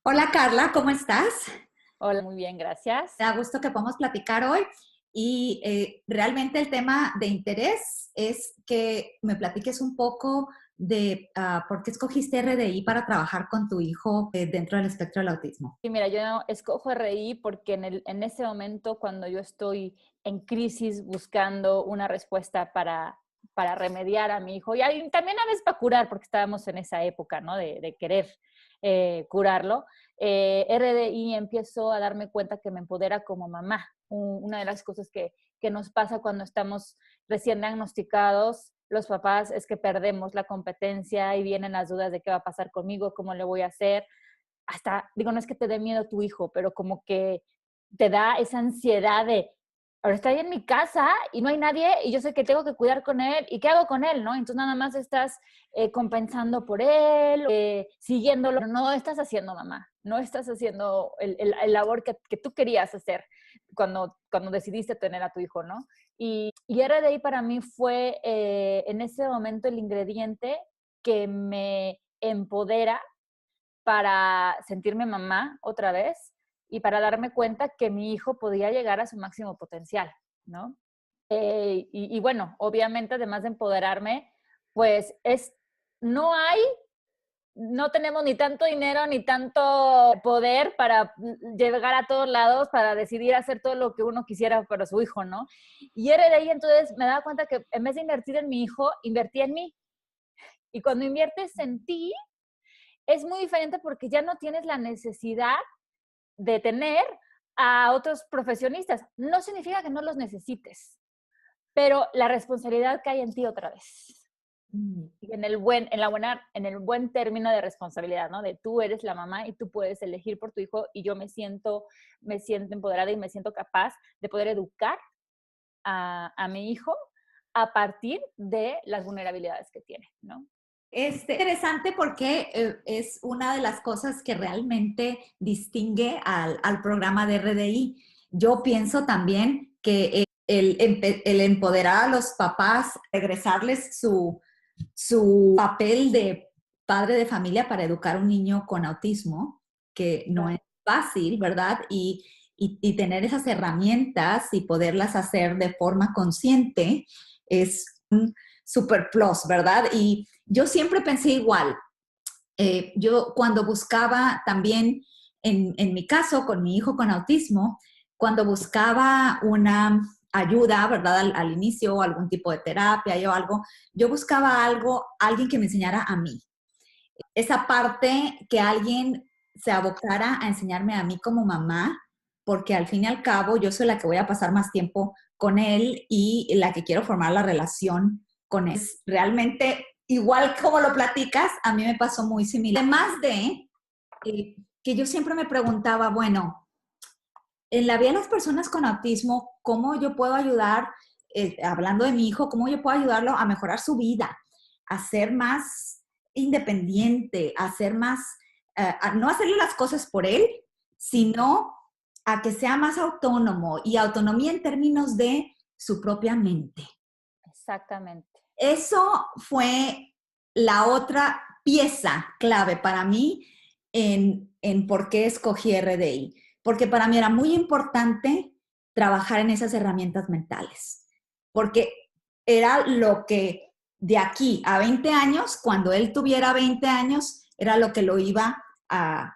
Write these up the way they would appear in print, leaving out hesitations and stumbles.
Hola Carla, ¿cómo estás? Hola, muy bien, gracias. Me da gusto que podamos platicar hoy y realmente el tema de interés es que me platiques un poco de por qué escogiste RDI para trabajar con tu hijo dentro del espectro del autismo. Y mira, yo escojo RI porque en ese momento, cuando yo estoy en crisis buscando una respuesta para remediar a mi hijo, y también a veces para curar, porque estábamos en esa época, ¿no? De querer curarlo, RDI empiezo a darme cuenta que me empodera como mamá. Una de las cosas que nos pasa cuando estamos recién diagnosticados, los papás, es que perdemos la competencia y vienen las dudas de qué va a pasar conmigo, cómo le voy a hacer. Hasta, digo, no es que te dé miedo tu hijo, pero como que te da esa ansiedad de, ahora está ahí en mi casa y no hay nadie y yo sé que tengo que cuidar con él y qué hago con él, ¿no? Entonces nada más estás compensando por él, siguiéndolo, pero no estás haciendo, mamá, no estás haciendo el labor que tú querías hacer cuando decidiste tener a tu hijo, ¿no? Y RDI para mí fue en ese momento el ingrediente que me empodera para sentirme mamá otra vez y para darme cuenta que mi hijo podía llegar a su máximo potencial, ¿no? Y bueno, obviamente, además de empoderarme, pues no no tenemos ni tanto dinero ni tanto poder para llegar a todos lados, para decidir hacer todo lo que uno quisiera para su hijo, ¿no? Y era de ahí entonces me daba cuenta que en vez de invertir en mi hijo, invertí en mí. Y cuando inviertes en ti, es muy diferente porque ya no tienes la necesidad de tener a otros profesionistas. No significa que no los necesites, pero la responsabilidad cae en ti otra vez. Mm. Y en el buen término de responsabilidad, ¿no? De tú eres la mamá y tú puedes elegir por tu hijo y yo me siento empoderada y me siento capaz de poder educar a mi hijo a partir de las vulnerabilidades que tiene, ¿no? Interesante porque es una de las cosas que realmente distingue al programa de RDI. Yo pienso también que el empoderar a los papás, regresarles su papel de padre de familia para educar a un niño con autismo, que no es Claro. fácil, ¿verdad? Y tener esas herramientas y poderlas hacer de forma consciente es un super plus, ¿verdad? Y yo siempre pensé igual. Yo cuando buscaba también, en mi caso, con mi hijo con autismo, cuando buscaba una ayuda, ¿verdad? Al inicio, algún tipo de terapia o algo, yo buscaba algo, alguien que me enseñara a mí. Esa parte que alguien se abocara a enseñarme a mí como mamá, porque al fin y al cabo yo soy la que voy a pasar más tiempo con él y la que quiero formar la relación con él. Realmente, igual como lo platicas, a mí me pasó muy similar. Además de que yo siempre me preguntaba, bueno, en la vida de las personas con autismo, ¿cómo yo puedo ayudar, hablando de mi hijo, cómo yo puedo ayudarlo a mejorar su vida, a ser más independiente, a ser más, a no hacerle las cosas por él, sino a que sea más autónomo y autonomía en términos de su propia mente? Exactamente. Eso fue la otra pieza clave para mí en por qué escogí RDI. Porque para mí era muy importante trabajar en esas herramientas mentales. Porque era lo que de aquí a 20 años, cuando él tuviera 20 años, era lo que lo iba a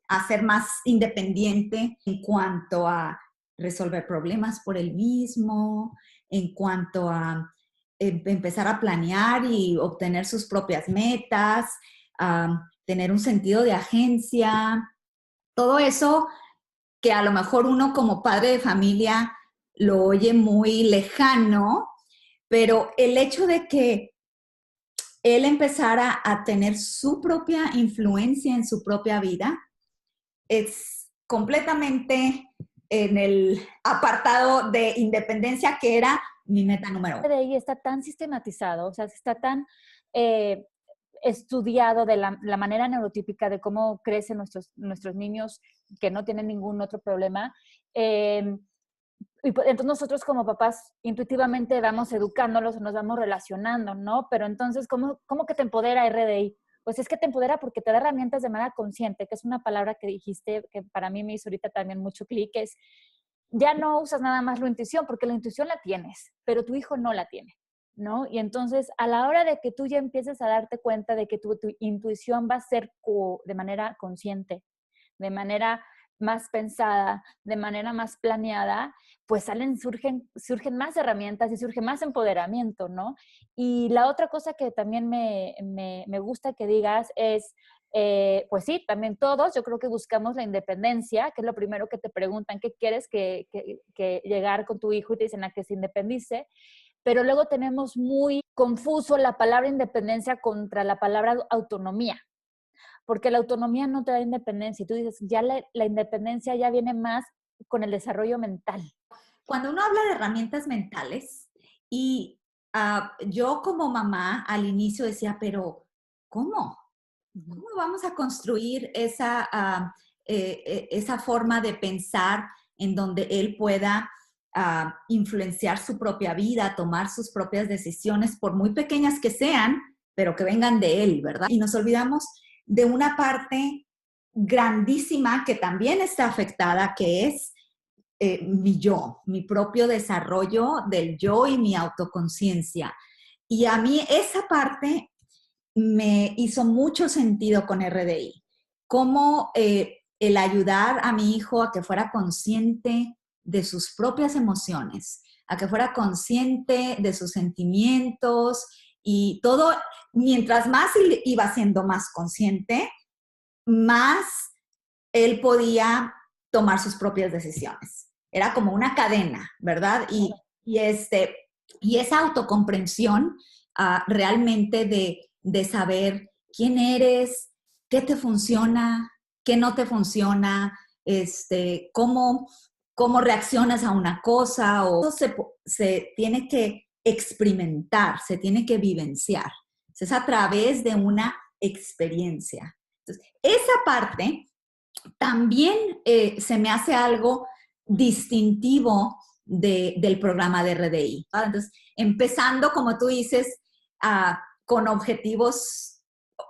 hacer más independiente en cuanto a resolver problemas por él mismo, en cuanto a empezar a planear y obtener sus propias metas, tener un sentido de agencia, todo eso que a lo mejor uno como padre de familia lo oye muy lejano, pero el hecho de que él empezara a tener su propia influencia en su propia vida es completamente en el apartado de independencia que era mi meta número uno. De ahí está tan sistematizado, o sea, está tan eh, estudiado de la manera neurotípica de cómo crecen nuestros niños que no tienen ningún otro problema. Eh, entonces nosotros como papás intuitivamente vamos educándolos, nos vamos relacionando, ¿no? Pero entonces, ¿cómo que te empodera RDI? pues es que te empodera porque te da herramientas de manera consciente, que es una palabra que dijiste que para mí me hizo ahorita también mucho clic, es ya no usas nada más la intuición, porque la intuición la tienes, pero tu hijo no la tiene, ¿no? Y entonces, a la hora de que tú ya empieces a darte cuenta de que tu intuición va a ser de manera consciente, de manera más pensada, de manera más planeada, pues surgen más herramientas y surge más empoderamiento, ¿no? Y la otra cosa que también me gusta que digas es, pues sí, también todos, yo creo que buscamos la independencia, que es lo primero que te preguntan, ¿qué quieres que llegar con tu hijo? Y te dicen a que se independice, pero luego tenemos muy confuso la palabra independencia contra la palabra autonomía, porque la autonomía no te da independencia. Y tú dices, ya la independencia ya viene más con el desarrollo mental. Cuando uno habla de herramientas mentales, y yo como mamá al inicio decía, pero ¿cómo? ¿Cómo vamos a construir esa forma de pensar en donde él pueda influenciar su propia vida, tomar sus propias decisiones, por muy pequeñas que sean, pero que vengan de él, ¿verdad? Y nos olvidamos de una parte grandísima que también está afectada, que es mi yo, mi propio desarrollo del yo y mi autoconciencia. Y a mí esa parte me hizo mucho sentido con RDI. Cómo el ayudar a mi hijo a que fuera consciente de sus propias emociones, a que fuera consciente de sus sentimientos y todo, mientras más iba siendo más consciente, más él podía tomar sus propias decisiones. Era como una cadena, ¿verdad? Y esa autocomprensión realmente de saber quién eres, qué te funciona, qué no te funciona, cómo reaccionas a una cosa, o se tiene que experimentar, se tiene que vivenciar. Es a través de una experiencia. Entonces, esa parte también se me hace algo distintivo del programa de RDI. ¿Vale? Entonces, empezando, como tú dices, con objetivos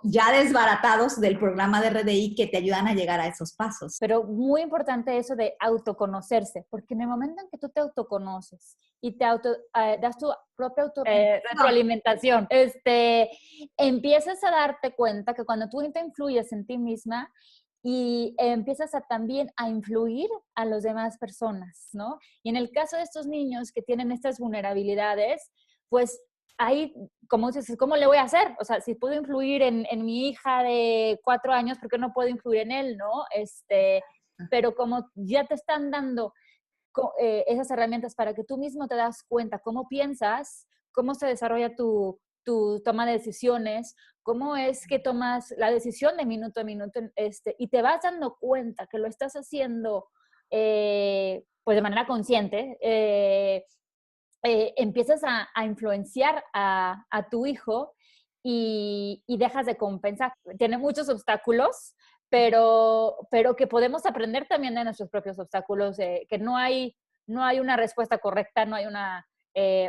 ya desbaratados del programa de RDI que te ayudan a llegar a esos pasos. Pero muy importante eso de autoconocerse, porque en el momento en que tú te autoconoces y das tu propia retroalimentación, empiezas a darte cuenta que cuando tú te influyes en ti misma y empiezas también a influir a las demás personas, ¿no? Y en el caso de estos niños que tienen estas vulnerabilidades, pues ahí, como dices, ¿cómo le voy a hacer? O sea, si puedo influir en mi hija de 4 años, ¿por qué no puedo influir en él, no? Pero como ya te están dando esas herramientas para que tú mismo te das cuenta cómo piensas, cómo se desarrolla tu toma de decisiones, cómo es que tomas la decisión de minuto a minuto, y te vas dando cuenta que lo estás haciendo pues de manera consciente, empiezas a influenciar a tu hijo y dejas de compensar. Tiene muchos obstáculos, pero que podemos aprender también de nuestros propios obstáculos, que no hay una respuesta correcta, no hay una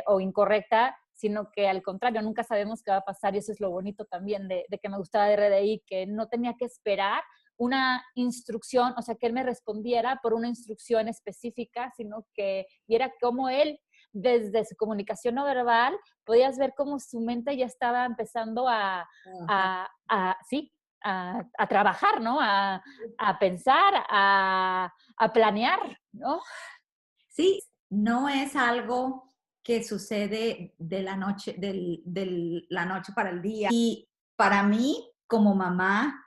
o incorrecta, sino que al contrario, nunca sabemos qué va a pasar, y eso es lo bonito también de que me gustaba de RDI, que no tenía que esperar una instrucción, o sea, que él me respondiera por una instrucción específica, sino que viera cómo él, desde su comunicación no verbal, podías ver cómo su mente ya estaba empezando sí, a trabajar, ¿no? A pensar, a planear, ¿no? Sí, no es algo que sucede de la noche para el día. Y para mí, como mamá,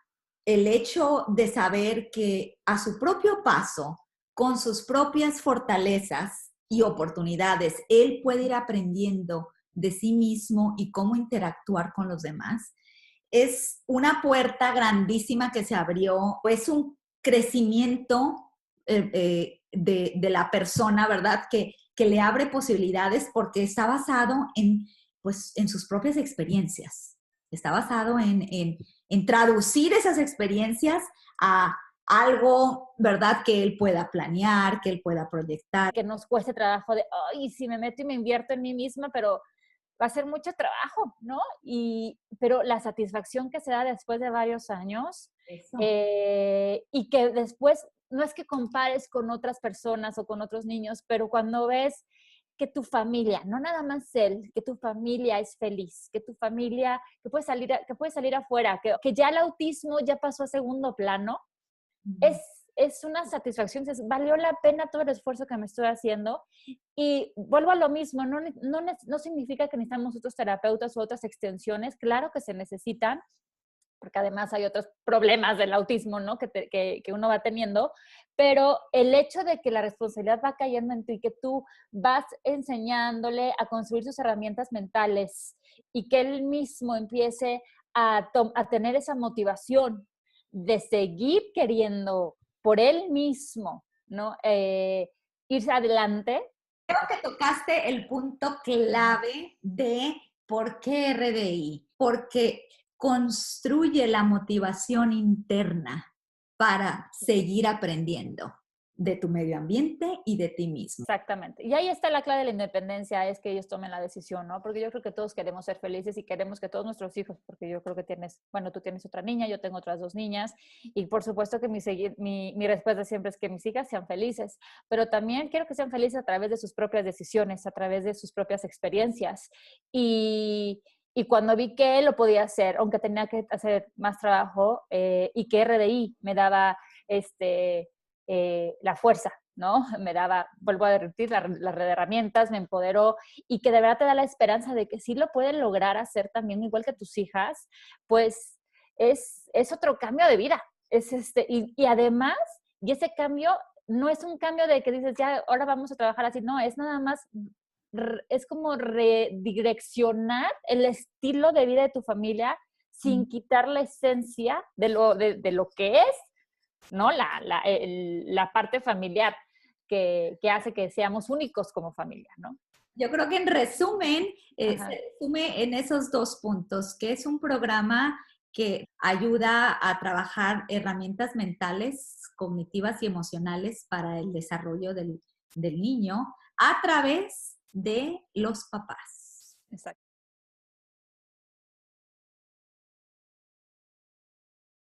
el hecho de saber que a su propio paso, con sus propias fortalezas y oportunidades, él puede ir aprendiendo de sí mismo y cómo interactuar con los demás, es una puerta grandísima que se abrió, es un crecimiento de la persona, ¿verdad? Que le abre posibilidades porque está basado pues, en sus propias experiencias. Está basado en traducir esas experiencias a algo, ¿verdad? Que él pueda planear, que él pueda proyectar. Que nos cueste trabajo de, ay, si me meto y me invierto en mí misma, pero va a ser mucho trabajo, ¿no? Pero la satisfacción que se da después de varios años Eso. y que después no es que compares con otras personas o con otros niños, pero cuando ves que tu familia, no nada más él, que tu familia es feliz, que tu familia, que puede salir afuera, que ya el autismo ya pasó a segundo plano, es, Ujú. es una satisfacción, valió la pena todo el esfuerzo que me estoy haciendo. Y vuelvo a lo mismo, no significa que necesitamos otros terapeutas u otras extensiones, claro que se necesitan, porque además hay otros problemas del autismo, ¿no? Que uno va teniendo, pero el hecho de que la responsabilidad va cayendo en ti y que tú vas enseñándole a construir sus herramientas mentales y que él mismo empiece a tener esa motivación de seguir queriendo por él mismo, ¿no? Irse adelante. Creo que tocaste el punto clave de por qué RDI, porque construye la motivación interna para seguir aprendiendo de tu medio ambiente y de ti mismo. Exactamente. Y ahí está la clave de la independencia, es que ellos tomen la decisión, ¿no? Porque yo creo que todos queremos ser felices y queremos que todos nuestros hijos, porque yo creo que tú tienes otra niña, yo tengo otras dos niñas, y por supuesto que mi respuesta siempre es que mis hijas sean felices, pero también quiero que sean felices a través de sus propias decisiones, a través de sus propias experiencias. Y cuando vi que lo podía hacer, aunque tenía que hacer más trabajo, y que RDI me daba la fuerza, ¿no? Me daba, vuelvo a repetir, la red de herramientas, me empoderó y que de verdad te da la esperanza de que sí lo pueden lograr hacer también igual que tus hijas, pues es otro cambio de vida. Y además, y ese cambio no es un cambio de que dices, ya, ahora vamos a trabajar así, no, es nada más, es como redireccionar el estilo de vida de tu familia sin quitar la esencia de lo que es, ¿no? La parte familiar que hace que seamos únicos como familia, ¿no? Yo creo que en resumen, Ajá. se resume en esos dos puntos, que es un programa que ayuda a trabajar herramientas mentales, cognitivas y emocionales para el desarrollo del niño a través de los papás. Exacto.